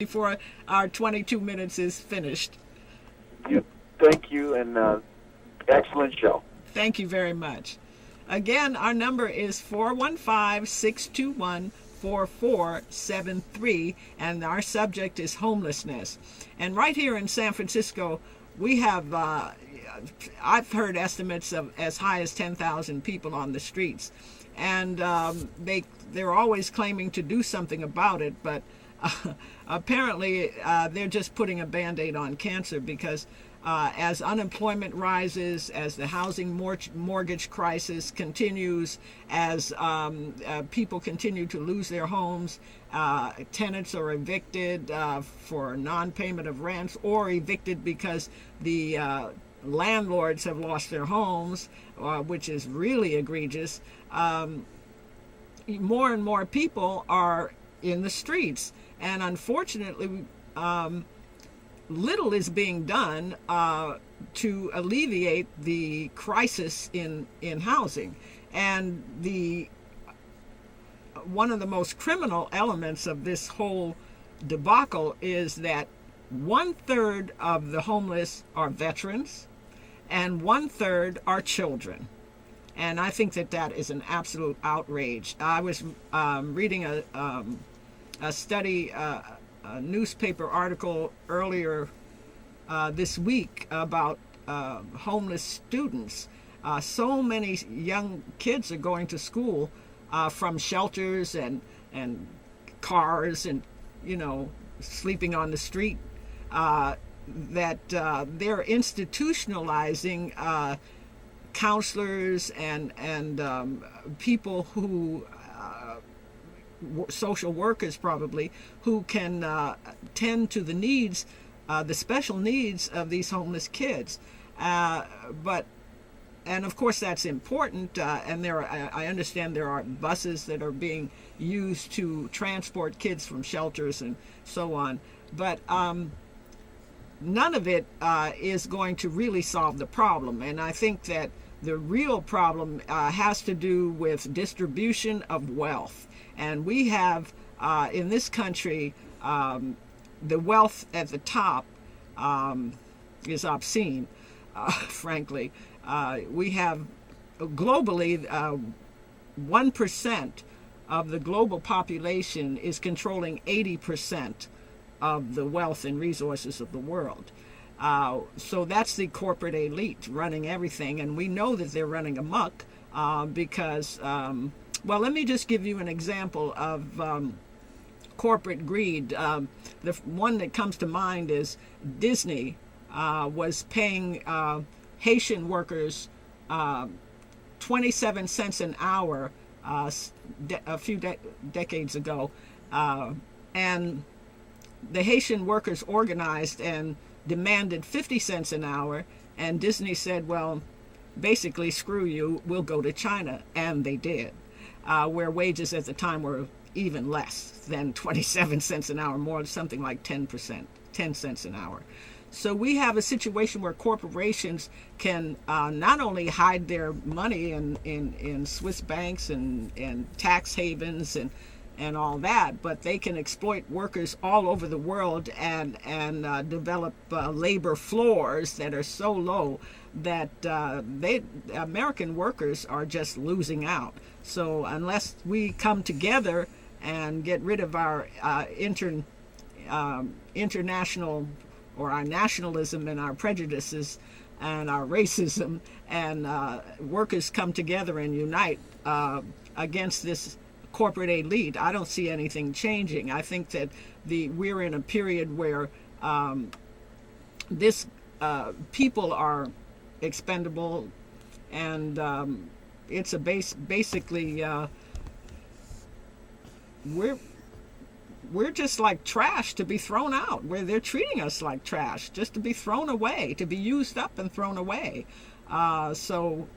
before our 22 minutes is finished. You, thank you, and excellent show. Thank you very much. Again, our number is 415-621-4473, and our subject is homelessness. And right here in San Francisco, we have, I've heard estimates of as high as 10,000 people on the streets. And they're always claiming to do something about it, but apparently they're just putting a Band-Aid on cancer, because as unemployment rises, as the housing mortgage crisis continues, as people continue to lose their homes, tenants are evicted for non-payment of rents, or evicted because the landlords have lost their homes, which is really egregious. More and more people are in the streets, and unfortunately, little is being done to alleviate the crisis in housing. And one of the most criminal elements of this whole debacle is that 1/3 of the homeless are veterans and 1/3 are children. And I think that is an absolute outrage. I was reading a study, a newspaper article earlier this week about homeless students. So many young kids are going to school from shelters and cars and, sleeping on the street, that they're institutionalizing counselors and people who social workers probably, who can tend to the needs, the special needs of these homeless kids. And of course that's important, and I understand there are buses that are being used to transport kids from shelters and so on, but none of it is going to really solve the problem. And I think that the real problem has to do with distribution of wealth. And we have, in this country, the wealth at the top is obscene, frankly. We have globally 1% of the global population is controlling 80% of the wealth and resources of the world. So that's the corporate elite running everything, and we know that they're running amok because, well, let me just give you an example of corporate greed. The one that comes to mind is Disney was paying Haitian workers 27 cents an hour a few decades ago, and the Haitian workers organized and demanded 50 cents an hour, and Disney said, well, basically, screw you, we'll go to China. And they did, where wages at the time were even less than 27 cents an hour, more something like 10%, 10 cents an hour. So we have a situation where corporations can not only hide their money in Swiss banks and tax havens and all that, but they can exploit workers all over the world and develop labor floors that are so low that American workers are just losing out. So unless we come together and get rid of our international, or our nationalism and our prejudices and our racism, and workers come together and unite against this corporate elite, I don't see anything changing. I think that we're in a period where people are expendable, and it's basically we're just like trash to be thrown out, where they're treating us like trash, just to be thrown away, to be used up and thrown away. So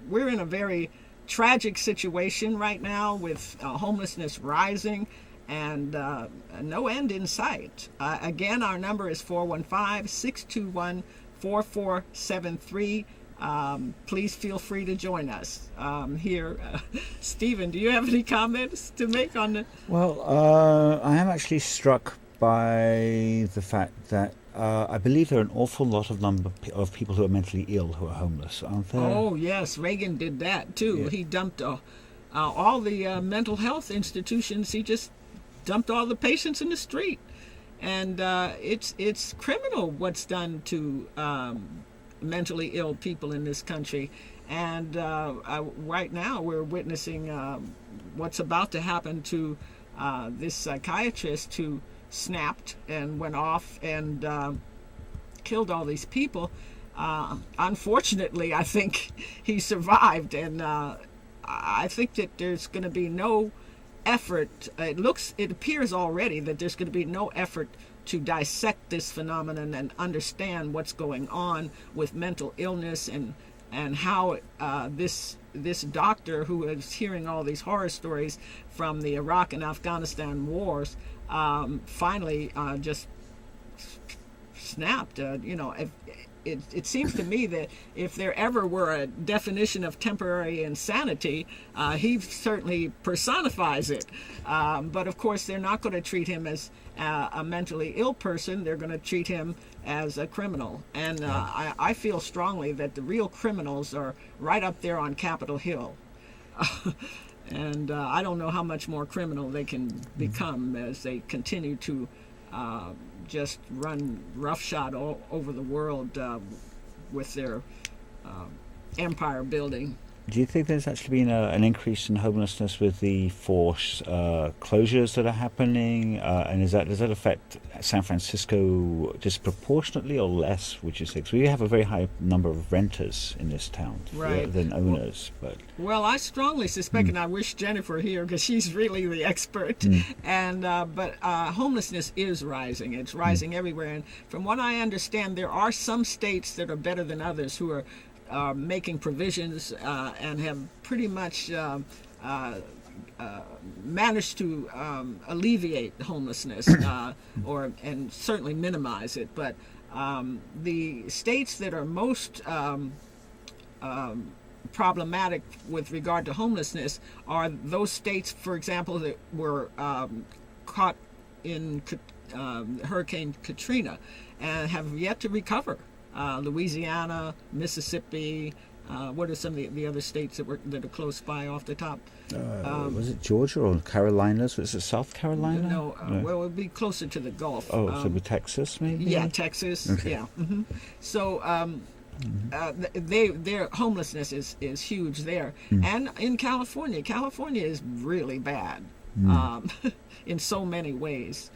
we're in a very tragic situation right now, with homelessness rising and no end in sight. Again, our number is 415-621-4473. Please feel free to join us here. Stephen, do you have any comments to make on the... Well, I am actually struck by the fact that I believe there are an awful lot of number of people who are mentally ill who are homeless, aren't there? Oh, yes, Reagan did that too. Yeah. He dumped all the mental health institutions. He just dumped all the patients in the street, and it's criminal what's done to mentally ill people in this country. And right now we're witnessing what's about to happen to this psychiatrist who snapped and went off and killed all these people. Unfortunately, I think he survived, and I think that there's going to be no effort. It appears already that there's going to be no effort to dissect this phenomenon and understand what's going on with mental illness and how this doctor who is hearing all these horror stories from the Iraq and Afghanistan wars finally just snapped. It seems to me that if there ever were a definition of temporary insanity, he certainly personifies it. But of course, they're not going to treat him as a mentally ill person. They're going to treat him as a criminal. And I feel strongly that the real criminals are right up there on Capitol Hill. And I don't know how much more criminal they can become as they continue to just run roughshod all over the world with their empire building. Do you think there's actually been an increase in homelessness with the forced closures that are happening? And does that affect San Francisco disproportionately or less, would you say? Because we have a very high number of renters in this town than owners. Well, I strongly suspect, and I wish Jennifer here because she's really the expert. And but homelessness is rising. It's rising everywhere. And from what I understand, there are some states that are better than others who are making provisions and have pretty much managed to alleviate homelessness and certainly minimize it. But the states that are most problematic with regard to homelessness are those states, for example, that were caught in Hurricane Katrina and have yet to recover. Louisiana, Mississippi. What are some of the other states that are close by off the top? Was it Georgia or Carolinas? Was it South Carolina? No, well, it would be closer to the Gulf. Oh, so with Texas, maybe? Yeah, Texas. Okay. Yeah. So their homelessness is huge there, and in California. California is really bad in so many ways.